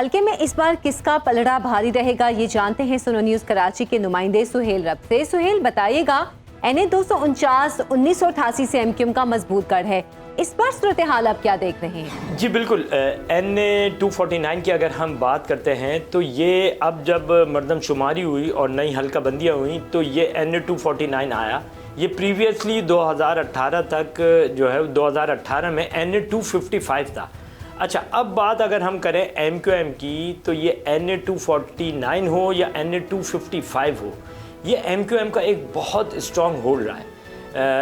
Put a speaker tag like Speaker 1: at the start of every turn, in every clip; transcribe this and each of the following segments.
Speaker 1: हल्के में इस बार किसका पलड़ा भारी रहेगा, ये जानते हैं सुनो न्यूज कराची के नुमाइंदे सुहेल रब से। सुहेल बताइएगा, NA 249 1988 से MQM का मजबूत गढ़ है, इस बार सूरत हाल आप क्या देख रहे हैं?
Speaker 2: जी बिल्कुल, NA 249 की अगर हम बात करते हैं तो ये अब जब मर्दमशुमारी हुई और नई हल्का बंदियाँ हुई तो ये NA 249 आया। ये प्रीवियसली 2018 तक जो है 2018 में NA 255 था। अच्छा, अब बात अगर हम करें MQM की तो ये NA 249 हो या NA 255 हो, ये MQM का एक बहुत स्ट्रॉन्ग होल्ड रहा है।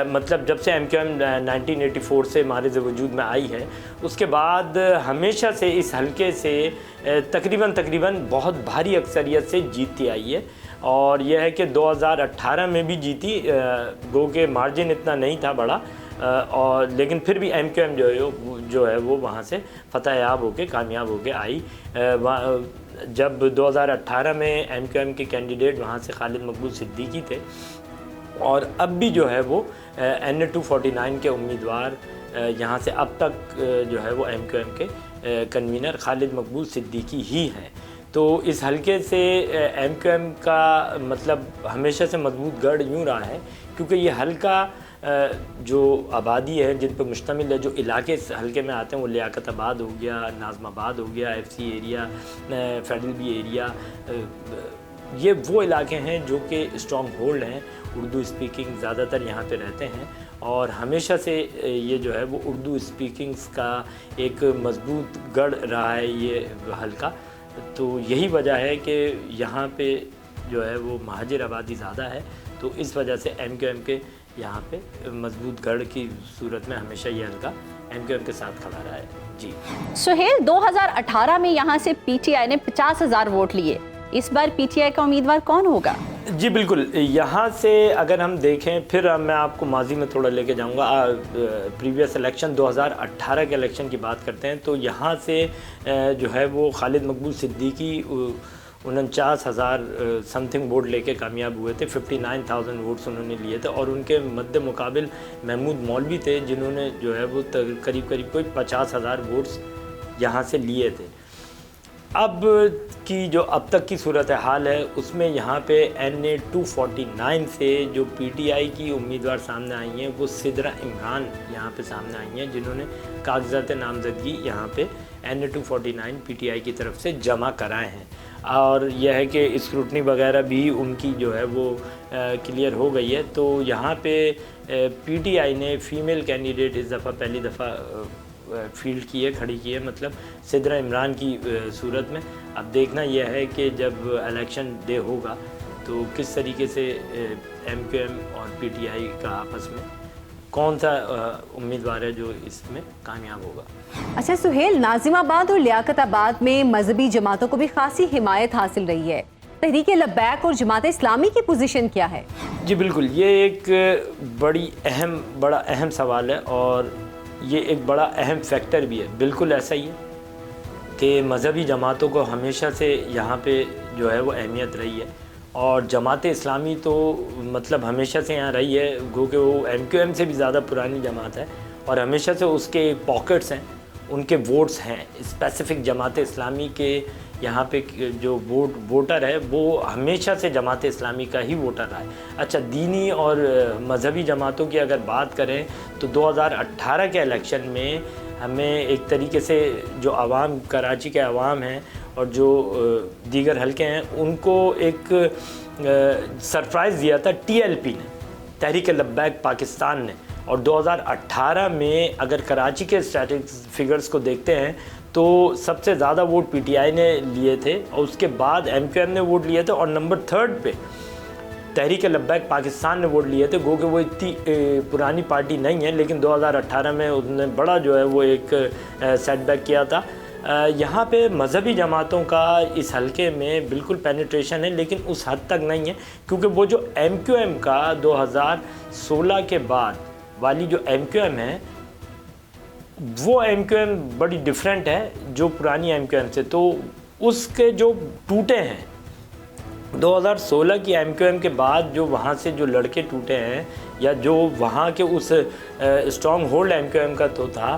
Speaker 2: मतलब जब से MQM 1984 से हमारे वजूद में आई है, उसके बाद हमेशा से इस हल्के से तकरीबन बहुत भारी अक्सरियत से जीतती आई है। और यह है कि 2018 में भी जीती, गो के मार्जिन इतना नहीं था बड़ा, और लेकिन फिर भी MQM जो है वो वहाँ से फतहयाब होके कामयाब होके आई। जब 2018 में MQM के कैंडिडेट वहाँ से खालिद मकबूल सिद्दीकी थे, और अब भी जो है वो NA 249 के उम्मीदवार यहाँ से अब तक जो है वो MQM के कन्वीनर खालिद मकबूल सिद्दीकी ही हैं। तो इस हल्के से MQM का मतलब हमेशा से मजबूत गढ़ यूँ रहा है, क्योंकि ये हल्का जो आबादी है जिन पर मुश्तमिल है, जो इलाके इस हल्के में आते हैं, वो लियाकताबाद हो गया, नाज़माबाद हो गया, FC area, federal B area, ये वो इलाके हैं जो कि स्ट्रॉन्ग होल्ड हैं, उर्दू स्पीकिंग ज़्यादातर यहाँ पे रहते हैं, और हमेशा से ये जो है वो उर्दू स्पीकिंग्स का एक मजबूत गढ़ रहा है ये हल्का। तो यही वजह है कि यहाँ पे जो है वो महाजिर आबादी ज़्यादा है, तो इस वजह से MQM के यहाँ पे मजबूत गढ़ की सूरत में हमेशा ये हल्का MQM के साथ खड़ा रहा है। जी
Speaker 3: सुहेल, 2018 में यहाँ से PTI ने 50,000 वोट लिए, इस बार PTI का उम्मीदवार कौन होगा?
Speaker 2: जी बिल्कुल, यहाँ से अगर हम देखें, फिर मैं आपको माजी में थोड़ा लेके जाऊँगा, प्रीवियस इलेक्शन 2018 के इलेक्शन की बात करते हैं, तो यहाँ से जो है वो खालिद मकबूल सिद्दीकी 49,000 समथिंग वोट लेके कामयाब हुए थे। 59,000 वोट्स उन्होंने लिए थे, और उनके मद्दे मुकाबिल महमूद मौलवी थे जिन्होंने जो है वो करीब कोई 50,000 वोट्स यहाँ से लिए थे। अब की जो अब तक की सूरत हाल है उसमें यहाँ पे NA 249 से जो PTI की उम्मीदवार सामने आई हैं वो सिद्रा इमरान यहाँ पे सामने आई हैं, जिन्होंने कागजात नामजदगी यहाँ पे NA 249 PTI की तरफ से जमा कराए हैं, और यह है कि स्क्रूटनी वगैरह भी उनकी जो है वो क्लियर हो गई है। तो यहाँ पे PTI ने फ़ीमेल कैंडिडेट इस दफ़ा पहली दफ़ा फील्ड की है, खड़ी की है, मतलब सिद्रा इमरान की सूरत में। अब देखना यह है कि जब इलेक्शन डे होगा तो किस तरीके से MQM और PTI का आपस में कौन सा उम्मीदवार है जो इसमें कामयाब होगा।
Speaker 1: अच्छा सुहेल, नाज़िमाबाद और लियाकताबाद में मजहबी जमातों को भी खासी हिमायत हासिल रही है, तहरीक लब्बैक और जमात इस्लामी की पोजीशन क्या है? जी
Speaker 2: बिल्कुल, ये एक बड़ा अहम सवाल है, और ये एक बड़ा अहम फैक्टर भी है। बिल्कुल ऐसा ही है कि मजहबी जमातों को हमेशा से यहाँ पे जो है वो अहमियत रही है, और जमात इस्लामी तो मतलब हमेशा से यहाँ रही है, गो कि वो MQM से भी ज़्यादा पुरानी जमात है, और हमेशा से उसके पॉकेट्स हैं, उनके वोट्स हैं स्पेसिफ़िक जमात इस्लामी के। यहाँ पे जो वोटर है वो हमेशा से जमात इस्लामी का ही वोटर रहा है। अच्छा, दीनी और मजहबी जमातों की अगर बात करें तो 2018 के इलेक्शन में हमें एक तरीके से जो आवाम, कराची के आवाम हैं और जो दीगर हल्के हैं, उनको एक सरप्राइज़ दिया था TLP ने, तहरीक लब्बैक पाकिस्तान ने। और 2018 में अगर कराची के स्टैटिस्टिक्स फिगर्स को देखते हैं तो सबसे ज़्यादा वोट PTI ने लिए थे, और उसके बाद MQM ने वोट लिए थे, और नंबर 3 पे तहरीक लब्बैक पाकिस्तान ने वोट लिए थे। गो कि वो इतनी पुरानी पार्टी नहीं है, लेकिन 2018 में उसने बड़ा जो है वो एक सेटबैक किया था। यहाँ पे मजहबी जमातों का इस हल्के में बिल्कुल पेनिट्रेशन है, लेकिन उस हद तक नहीं है, क्योंकि वो जो MQM का 2016 के बाद वाली जो MQM है, वो MQM बड़ी डिफरेंट है जो पुरानी MQM से। तो उसके जो टूटे हैं 2016 की MQM के बाद, जो वहाँ से जो लड़के टूटे हैं, या जो वहाँ के उस स्ट्रॉन्ग होल्ड MQM का तो था,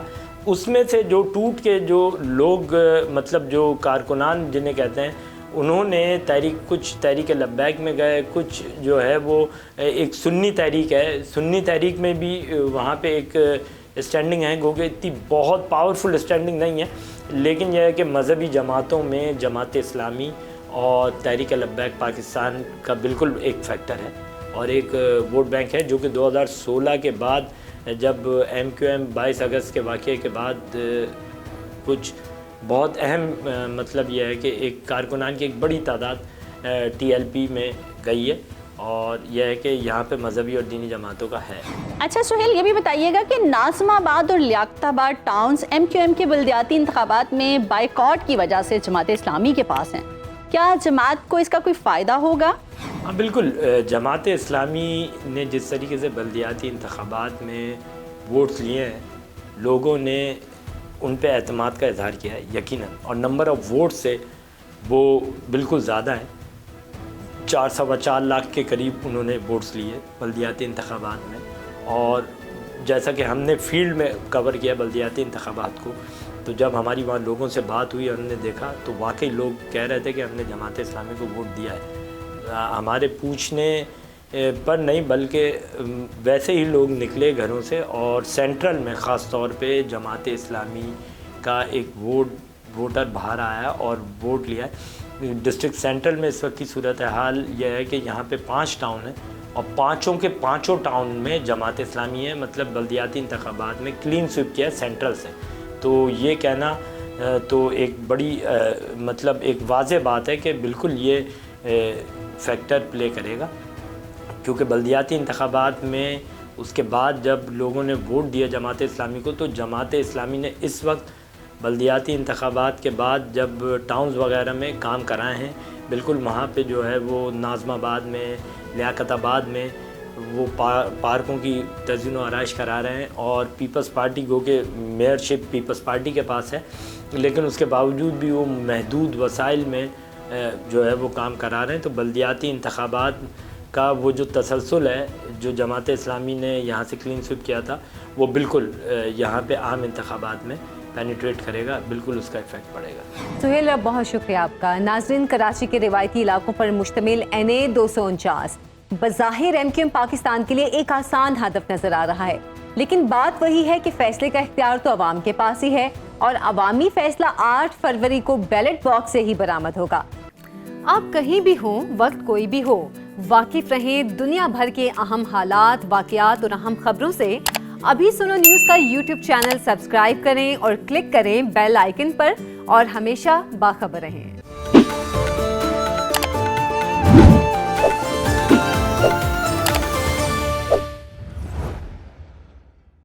Speaker 2: اس میں سے جو ٹوٹ کے جو لوگ مطلب جو کارکنان جنہیں کہتے ہیں انہوں نے کچھ تحریک لبیک میں گئے، کچھ جو ہے وہ ایک سنی تحریک ہے، سنی تحریک میں بھی وہاں پہ ایک اسٹینڈنگ ہے، گو کہ اتنی بہت پاورفل اسٹینڈنگ نہیں ہے، لیکن یہ ہے کہ مذہبی جماعتوں میں جماعت اسلامی اور تحریک لبیک پاکستان کا بالکل ایک فیکٹر ہے اور ایک ووٹ بینک ہے، جو کہ 2016 کے بعد جب ایم کیو ایم 22 اگست کے واقعے کے بعد کچھ بہت اہم مطلب یہ ہے کہ ایک کارکنان کی ایک بڑی تعداد ٹی ایل پی میں گئی ہے، اور یہ ہے کہ یہاں پہ مذہبی اور دینی جماعتوں کا ہے۔
Speaker 3: اچھا سہیل، یہ بھی بتائیے گا کہ ناظم آباد اور لیاقت آباد ٹاؤنز ایم کیو ایم کے بلدیاتی انتخابات میں بائیکاٹ کی وجہ سے جماعت اسلامی کے پاس ہیں، کیا جماعت کو اس کا کوئی فائدہ ہوگا؟
Speaker 2: ہاں بالکل، جماعت اسلامی نے جس طریقے سے بلدیاتی انتخابات میں ووٹس لیے ہیں، لوگوں نے ان پہ اعتماد کا اظہار کیا ہے یقیناً، اور نمبر آف ووٹ سے وہ بالکل زیادہ ہیں، 4.25 لاکھ کے قریب انہوں نے ووٹس لیے بلدیاتی انتخابات میں، اور جیسا کہ ہم نے فیلڈ میں کور کیا بلدیاتی انتخابات کو، تو جب ہماری وہاں لوگوں سے بات ہوئی اور ہم نے دیکھا تو واقعی لوگ کہہ رہے تھے کہ ہم نے جماعت اسلامی کو ووٹ دیا ہے، ہمارے پوچھنے پر نہیں بلکہ ویسے ہی لوگ نکلے گھروں سے، اور سینٹرل میں خاص طور پہ جماعت اسلامی کا ایک ووٹر باہر آیا اور ووٹ لیا ہے۔ ڈسٹرکٹ سینٹرل میں اس وقت کی صورتحال یہ ہے کہ یہاں پہ 5 ٹاؤن ہیں، اور 5 کے 5 ٹاؤن میں جماعت اسلامی ہے، مطلب بلدیاتی انتخابات میں کلین سویپ کیا ہے سینٹرل سے، تو یہ کہنا تو ایک بڑی مطلب ایک واضح بات ہے کہ بالکل یہ فیکٹر پلے کرے گا، کیونکہ بلدیاتی انتخابات میں اس کے بعد جب لوگوں نے ووٹ دیا جماعت اسلامی کو، تو جماعت اسلامی نے اس وقت بلدیاتی انتخابات کے بعد جب ٹاؤنز وغیرہ میں کام کرائے ہیں، بالکل وہاں پہ جو ہے وہ ناظم آباد میں، لیاقت آباد میں وہ پارکوں کی تزئین و آرائش کرا رہے ہیں، اور پیپلز پارٹی گو کہ میئرشپ پیپلز پارٹی کے پاس ہے، لیکن اس کے باوجود بھی وہ محدود وسائل میں جو ہے وہ کام کرا رہے ہیں۔ تو بلدیاتی انتخابات کا وہ جو تسلسل ہے جو جماعت اسلامی نے یہاں سے کلین سویپ کیا تھا، وہ بالکل یہاں پہ عام انتخابات میں پینیٹریٹ کرے گا، بالکل اس کا ایفیکٹ پڑے گا۔
Speaker 1: سہیل، بہت شکریہ آپ کا۔ ناظرین، کراچی کے روایتی علاقوں پر مشتمل NA 249 بظاہر ایم کیو ایم پاکستان کے لیے ایک آسان ہدف نظر آ رہا ہے، لیکن بات وہی ہے کہ فیصلے کا اختیار تو عوام کے پاس ہی ہے، اور عوامی فیصلہ 8 فروری کو بیلٹ باکس سے ہی برآمد ہوگا۔ آپ کہیں بھی ہوں، وقت کوئی بھی ہو، واقف رہیں دنیا بھر کے اہم حالات، واقعات اور اہم خبروں سے۔ ابھی سنو نیوز کا YouTube چینل سبسکرائب کریں اور کلک کریں بیل آئیکن پر، اور ہمیشہ باخبر رہیں۔